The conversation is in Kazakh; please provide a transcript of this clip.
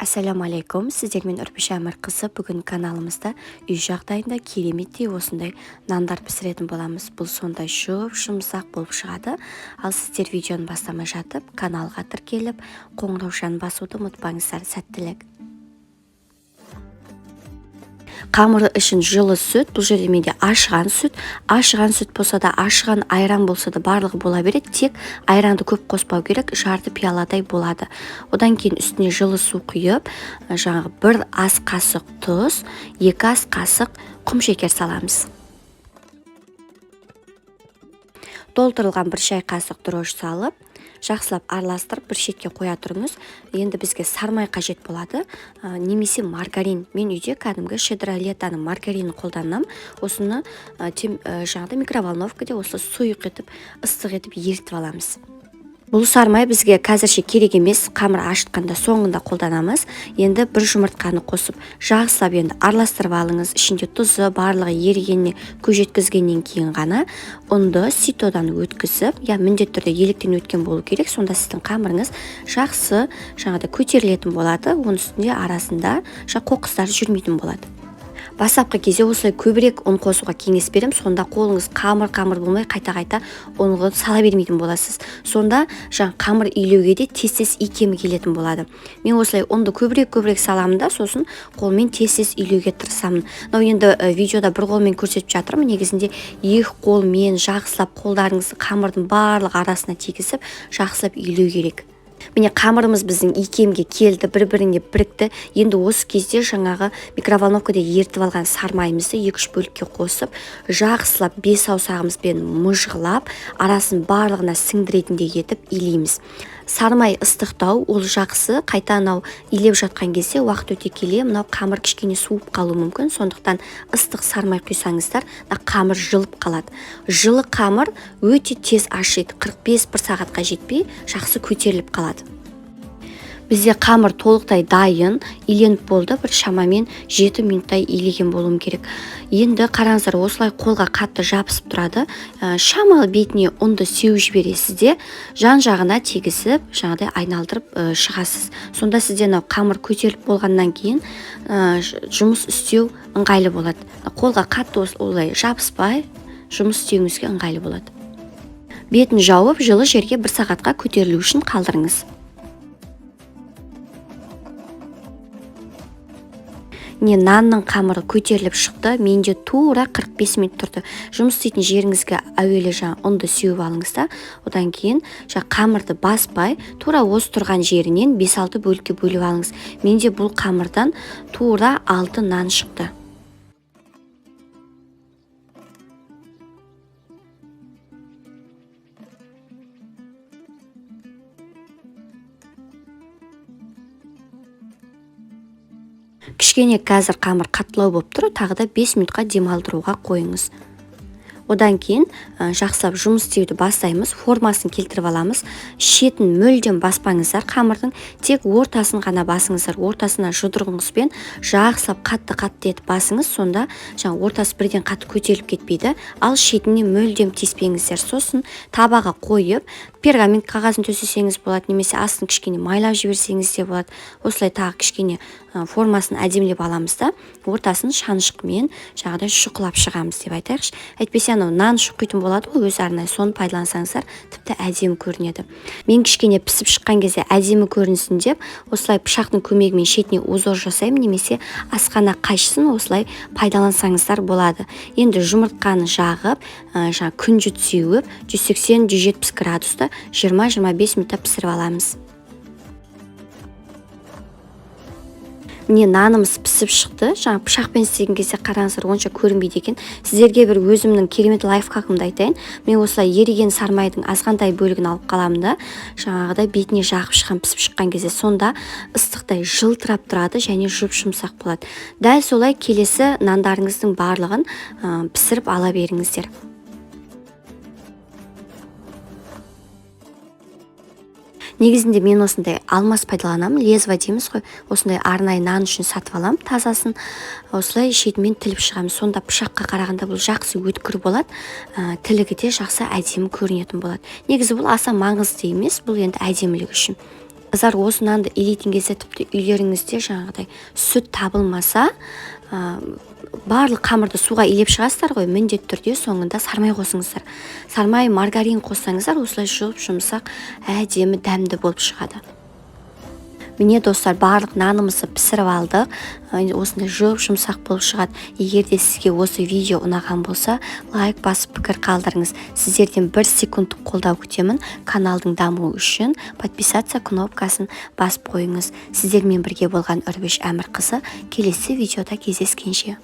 Ассаламу алейкум, сіздермен Үрпіш Әмір қызы. Бүгін каналымызда үй жағдайында кереметтей осындай нандар пісіретін боламыз. Бұл сондай жұмсақ болып шығады. Ал сіздер видеоны бастамай жатып, каналға тіркеліп, қоңыраушаны басуды ұмытпаңыздар. Сәттілік. Қамыры үшін жылы сүт, бұл жерде менде ашыған сүт болса да, ашыған айран болса да барлығы бола береді. Тек айранды көп қоспау керек, жарты пияладай болады. Одан кейін үстіне жылы су құйып, жаңағы 1 ас қасық тұз, 2 ас қасық құмшекер саламыз. Толтырылған 1 шай қасық дрожж салып, жақсылап араластырып бір шетке қоя тұрыңыз. Енді бізге сармай қажет болады, немесе маргарин. Мен үйде кәдімгі шедролетаның маргаринін қолданам. Осыны жаңағыда микроволновкада осы сұйық етіп, ыстық етіп ерітіп аламыз. Бұл сармай бізге қазірше керек емес, қамыр ашытқанда соңында қолданамыз. Енді 1 жұмыртқаны қосып, жақсылап енді араластырып алыңыз. Ішінде тұзы барлығы ерігеніне көз жеткізгеннен кейін ғана ұнды ситодан өткізіп, міндетті түрде електен өткен болу керек. Сонда сіздің қамырыңыз жақсы жаңағыда көтерілетін болады. Оның үстінде арасында қоқыстар жүрмейтін болады. Бастапқы кезде осылай көбірек ұн қосуға кеңес берем. Сонда қолыңыз қамыр болмай қайта ұнға сала бермейтін боласыз. Сонда қамыр илеуге де тез икемі келетін болады. Мен осылай ұнды көбірек саламын да, сосын қолмен тез илеуге тырысамын. Енді видеода бір қолмен көрсетіп жатырмын. Негізінде екі қолмен жақсылап қолдарыңызды қамырдың барлық арасына тигізіп, жақсылап илеу керек. Міне қамырымыз біздің икемге келді, бір-біріне бірікті. Енді осы кезде жаңағы микроволновкада ерітіп алған сармайымызды 2-3 бөлікке қосып, жақсылап 5 саусағымызбен мұжғылап, арасын барлығына сіңдіретіндей етіп илейміз. Сармай ыстықтау, ол жақсы. Қайта илеп жатқан кезде уақыт өте келе мынау қамыр кішкене суып қалуы мүмкін. Сондықтан ыстық сармай құйсаңыздар, қамыр жылып қалады. Жылы қамыр өте тез ашиды. 45 сағатқа жетпей жақсы көтеріліп қалады. Бізде қамыр толықтай дайын, иленіп болды. Бір шамамен 7 минуттай илеген болуым керек. Енді қараңыздар, осылай қолға қатты жабысып тұрады. Шамалы бетіне ұнды сеуіп жібересіз де, жан-жағына тегізіп, жаңағыдай айналдырып шығасыз. Сонда сізде қамыр көтеріліп болғаннан кейін жұмыс істеу ыңғайлы болады. Қолға қатты олай жабыспай жұмыс істеуіңізге ыңғайлы болады. Бетін жауып, жылы жерге 1 сағатқа көтерілу үшін қалдырыңыз. Нанның қамыры көтеріліп шықты. Менде тура 45 минут тұрды. Жұмыс істейтін жеріңізге әуелі ұнды сеуіп алыңыз да, одан кейін қамырды баспай, тура осы тұрған жерінен 5-6 бөлікке бөліп алыңыз. Менде бұл қамырдан тура 6 нан шықты. Кішкене қазір қамыр қатылау болып тұр, тағы да 5 минутқа демалдыруға қойыңыз. Одан кейін жақсылап жұмыс істеуді бастаймыз. Формасын келтіріп аламыз. Шетін мүлдем баспаңыздар қамырдың, тек ортасын ғана басыңыздар. Ортасына жұдырығыңызбен жақсылап қатты етіп басыңыз. Сонда ортасы бірден қатты көтеріліп кетпейді. Ал шетіне мүлдем тиіспеңіздер. Сосын табаға қойып, пергамент қағазын төсесеңіз болады, немесе астын кішкене майлап жіберсеңіз де болады. Осылай тағы кішкене формасын әдемілеп аламыз да, ортасын шанышқымен жаңағыдай шұқылап шығамыз деп айтайықшы. Әйтпесе нан шұқитын болады, ол өз арнайы, соны пайдалансаңыздар тіпті әдемі көрінеді. Мен кішкене пісіп шыққан кезде әдемі көрінсін деп, осылай пышақтың көмегімен шетіне узор жасаймын, немесе асқана қайшысын осылай пайдалансаңыздар болады. Енді жұмыртқаны жағып, күнжіт сеуіп, 180-170 градуста 20-25 минутта пісіріп аламыз. Нанымыз пісіп шықты. Пышақпен істеген кезде қараңыздар, онша көрінбейді екен. Сіздерге бір өзімнің керемет лайфхагымды айтайын. Мен осылай еріген сармайдың азғантай бөлігін алып қаламын да, жаңағыдай бетіне жағып шыққан, пісіп шыққан кезде сонда ыстықтай жылтырап тұрады және жұмсақ болады. Дәл солай келесі нандарыңыздың барлығын пісіріп ала беріңіздер. Негізінде мен осындай алмас пайдаланамын, лезва дейміз ғой. Осындай арнайы нан үшін сатып алам, тазасын. Осылай шетімен тіліп шығамын. Сонда пышаққа қарағанда бұл жақсы өткір болады, тілігі де жақсы әдемі көрінетін болады. Негізі бұл аса маңызды емес, бұл енді әдемілік үшін. қыздар осы нанды илейтін кезде тіпті үйлеріңізде жаңағыдай сүт табылмаса, барлық қамырды суға илеп шығасыздар ғой, міндетті түрде соңында сармай қосыңыздар. Сармай маргарин қоссаңыздар, осылай жұмсақ, әдемі дәмді болып шығады. Міне достар, барлық нанымызды пісіріп алдық. Осындай жұмсақ болып шығады. Егер де сізге осы видео ұнаған болса, лайк басып пікір қалдырыңыз. Сіздерден 1 секундтық қолдау күтемін. Каналдың дамуы үшін подписаться кнопкасын басып қойыңыз. Сіздермен бірге болған Үрбеш Әмірқызы. Келесі видеода кездескенше.